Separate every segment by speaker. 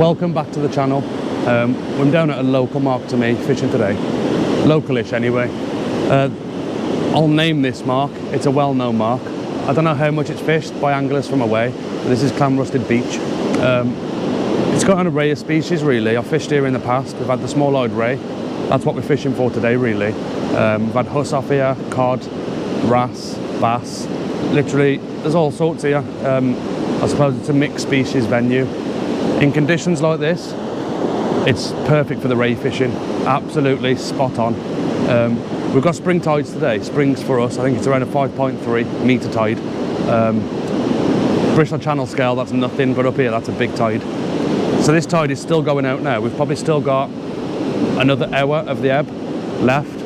Speaker 1: Welcome back to the channel. I'm down at a local mark to me, fishing today. Localish anyway. I'll name this mark. It's a well-known mark. I don't know how much it's fished by anglers from away, but this is Llanrhystud Beach. It's got an array of species really. I've fished here in the past. We've had the small-eyed ray. That's what we're fishing for today really. We've had huss off here, cod, wrasse, bass. Literally, there's all sorts here. I suppose it's a mixed species venue. In conditions like this, it's perfect for the ray fishing. Absolutely spot on. We've got spring tides today. Springs for us, I think it's around a 5.3 metre tide. Bristol Channel scale, that's nothing, but up here, that's a big tide. So this tide is still going out now. We've probably still got another hour of the ebb left.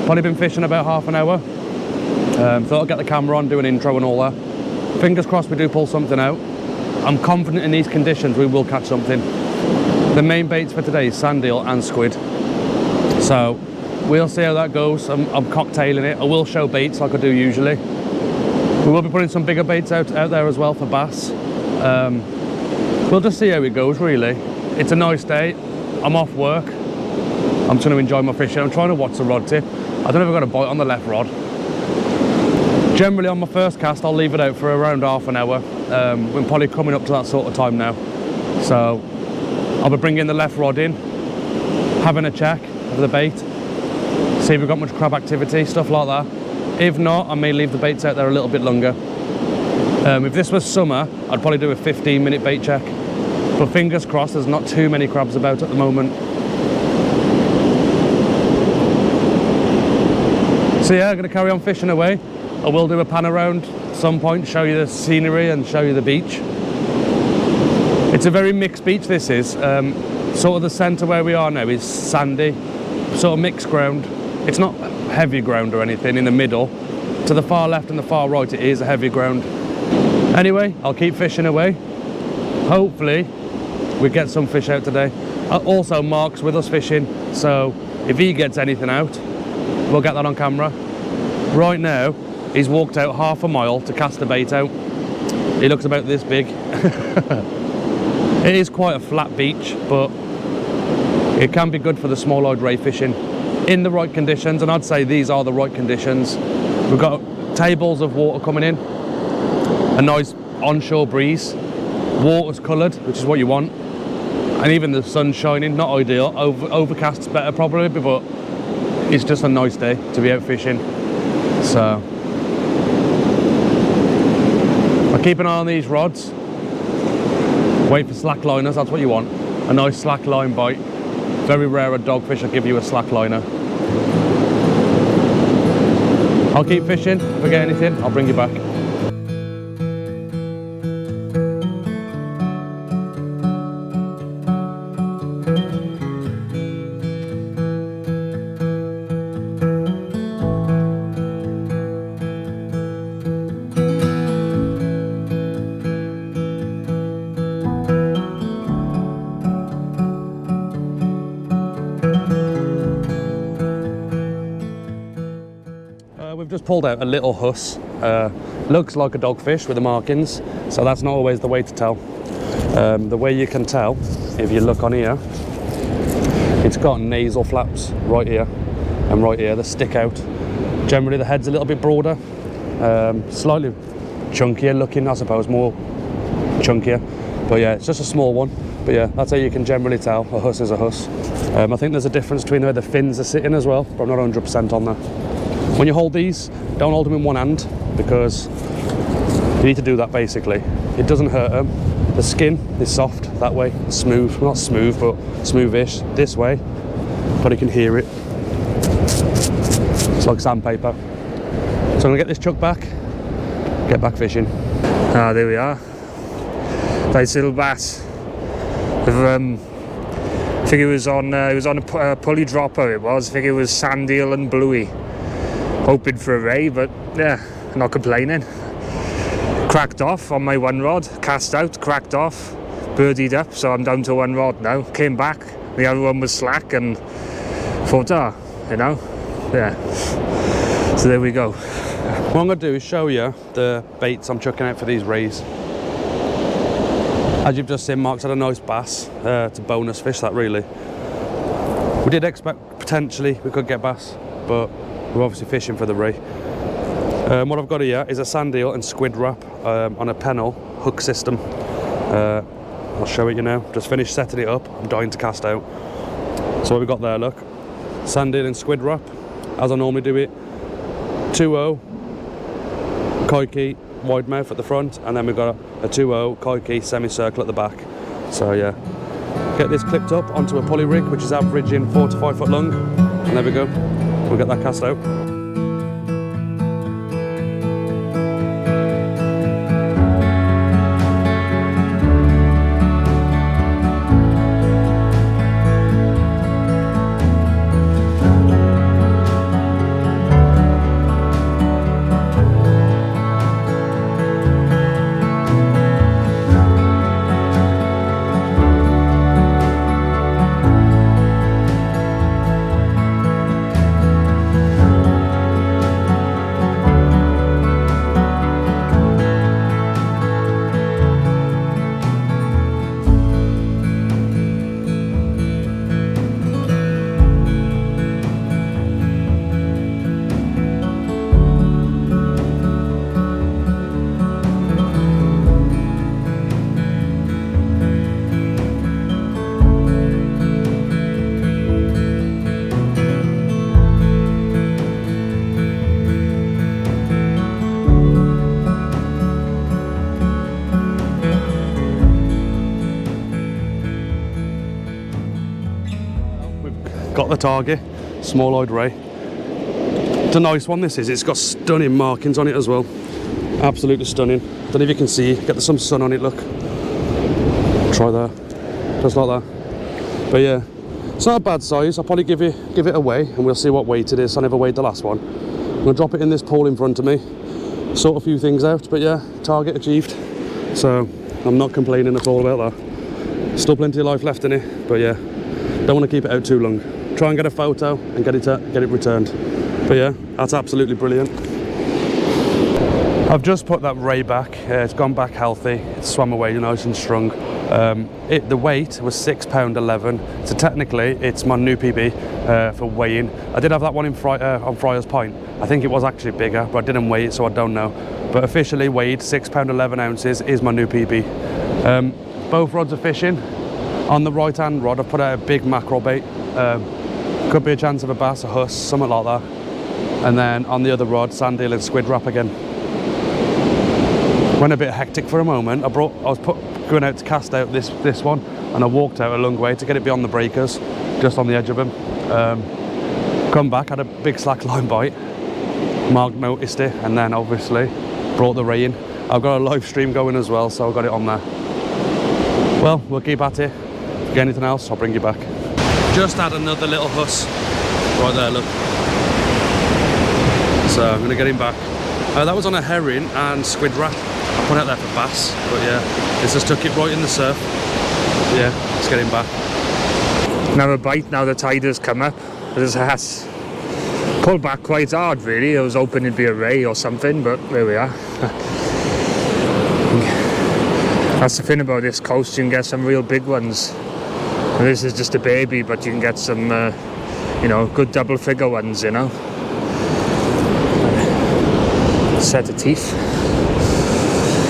Speaker 1: Probably been fishing about half an hour. Thought I'd get the camera on, do an intro and all that. Fingers crossed we do pull something out. I'm confident in these conditions we will catch something. The main baits for today is sand eel and squid. So we'll see how that goes. I'm cocktailing it. I will show baits like I do usually. We will be putting some bigger baits out there as well for bass. We'll just see how it goes really. It's a nice day. I'm off work. I'm just going to enjoy my fishing. I'm trying to watch the rod tip. I don't know if I've got a bite on the left rod. Generally on my first cast I'll leave it out for around half an hour. We're probably coming up to that sort of time now. So I'll be bringing the left rod in, having a check of the bait, see if we've got much crab activity, stuff like that. If not, I may leave the baits out there a little bit longer. If this was summer, I'd probably do a 15-minute bait check. But fingers crossed, there's not too many crabs about at the moment. So yeah, I'm going to carry on fishing away. I will do a pan around at some point, show you the scenery and show you the beach. It's a very mixed beach this is. Sort of the centre where we are now is sandy, sort of mixed ground. It's not heavy ground or anything in the middle. To the far left and the far right it is a heavy ground. Anyway, I'll keep fishing away. Hopefully we get some fish out today. Also Mark's with us fishing, so if he gets anything out, we'll get that on camera. Right now, he's walked out half a mile to cast the bait out. He looks about this big. It is quite a flat beach, but it can be good for the small-eyed ray fishing in the right conditions, and I'd say these are the right conditions. We've got tables of water coming in, a nice onshore breeze, water's coloured, which is what you want, and even the sun's shining, not ideal. Overcast's better probably, but it's just a nice day to be out fishing. So I'll keep an eye on these rods, wait for slack liners, that's what you want. A nice slack line bite. Very rare a dogfish will give you a slack liner. I'll keep fishing. If I get anything, I'll bring you back. We've just pulled out a little huss. Looks like a dogfish with the markings, so that's not always the way to tell. The way you can tell, if you look on here, it's got nasal flaps right here and right here that stick out. Generally the head's a little bit broader, slightly chunkier looking, I suppose, more chunkier. But yeah, it's just a small one. But yeah, that's how you can generally tell a huss is a huss. I think there's a difference between where the fins are sitting as well, but I'm not 100% on that. When you hold these, don't hold them in one hand, because you need to do that basically. It doesn't hurt them. The skin is soft that way, smooth, not smooth, but smoothish this way, but you can hear it. It's like sandpaper. So I'm gonna get this chuck back, get back fishing.
Speaker 2: Ah, there we are. Nice little bass. I think it was on a pulley dropper. It was. I think it was sand eel and Bluey. Hoping for a ray, but yeah, not complaining. Cracked off on my one rod, cast out, cracked off, birdied up, so I'm down to one rod now. Came back, the other one was slack, and thought, you know, yeah. So there we go.
Speaker 1: What I'm going to do is show you the baits I'm chucking out for these rays. As you've just seen, Mark's had a nice bass. It's a bonus fish, that really. We did expect potentially we could get bass, but we're obviously fishing for the ray. What I've got here is a sand eel and squid wrap on a pennel hook system. I'll show it you now. Just finished setting it up. I'm dying to cast out. So what we've got there, look. Sand eel and squid wrap, as I normally do it. 2-0, koi key, wide mouth at the front, and then we've got a 2-0 koi key semicircle at the back. So yeah, get this clipped up onto a pulley rig, which is averaging 4 to 5 foot long, and there we go. We'll get that cast out. Got the target, small-eyed ray. It's a nice one, this is. It's got stunning markings on it as well. Absolutely stunning. Don't know if you can see, get some sun on it, look. Try there, just like that. But yeah, it's not a bad size. I'll probably give it a weigh and we'll see what weight it is. I never weighed the last one. I'm gonna drop it in this pool in front of me, sort a few things out, but yeah, target achieved. So I'm not complaining at all about that. Still plenty of life left in it, but yeah, don't want to keep it out too long. Try and get a photo and get it returned. But yeah, that's absolutely brilliant. I've just put that ray back. It's gone back healthy. It's swam away nice and strong. The weight was £6.11. So technically, it's my new PB for weighing. I did have that one on Friar's Point. I think it was actually bigger, but I didn't weigh it, so I don't know. But officially weighed £6.11 ounces is my new PB. Both rods are fishing. On the right-hand rod, I've put out a big mackerel bait. Could be a chance of a bass, a huss, something like that. And then on the other rod, sand eel and squid wrap again. Went a bit hectic for a moment. I was going out to cast out this one, and I walked out a long way to get it beyond the breakers, just on the edge of them. Come back, had a big slack line bite. Mark noticed it, and then obviously brought the ray in. I've got a live stream going as well, so I got it on there. Well, we'll keep at it. If you get anything else, I'll bring you back. Just had another little huss right there, look. So I'm going to get him back. That was on a herring and squid wrap. I put it out there for bass, but yeah, this just took it right in the surf. Yeah, let's get him back.
Speaker 2: Another bite now the tide has come up. It has pulled back quite hard really. I was hoping it'd be a ray or something, but there we are. That's the thing about this coast, you can get some real big ones. And this is just a baby, but you can get some, you know, good double figure ones, you know. Set of teeth.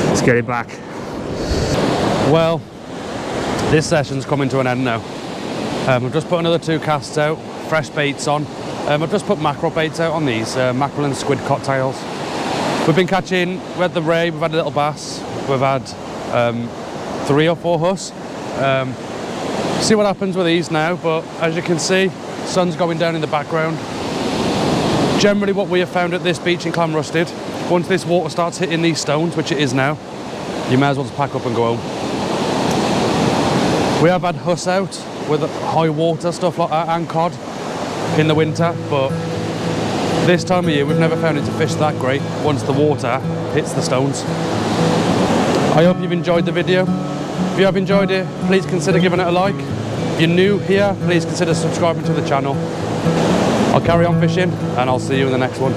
Speaker 2: Let's get it back.
Speaker 1: Well, this session's coming to an end now. I've just put another 2 casts out, fresh baits on. I've just put mackerel baits out on these, mackerel and squid cocktails. We've been catching, we had the ray, we've had a little bass, we've had 3 or 4 huss. See what happens with these now, but as you can see, sun's going down in the background. Generally what we have found at this beach in Llanrhystud, once this water starts hitting these stones, which it is now, you may as well just pack up and go home. We have had huss out with high water, stuff like that, and cod in the winter, but this time of year we've never found it to fish that great once the water hits the stones. I hope you've enjoyed the video. If you have enjoyed it, please consider giving it a like. If you're new here, please consider subscribing to the channel. I'll carry on fishing and I'll see you in the next one.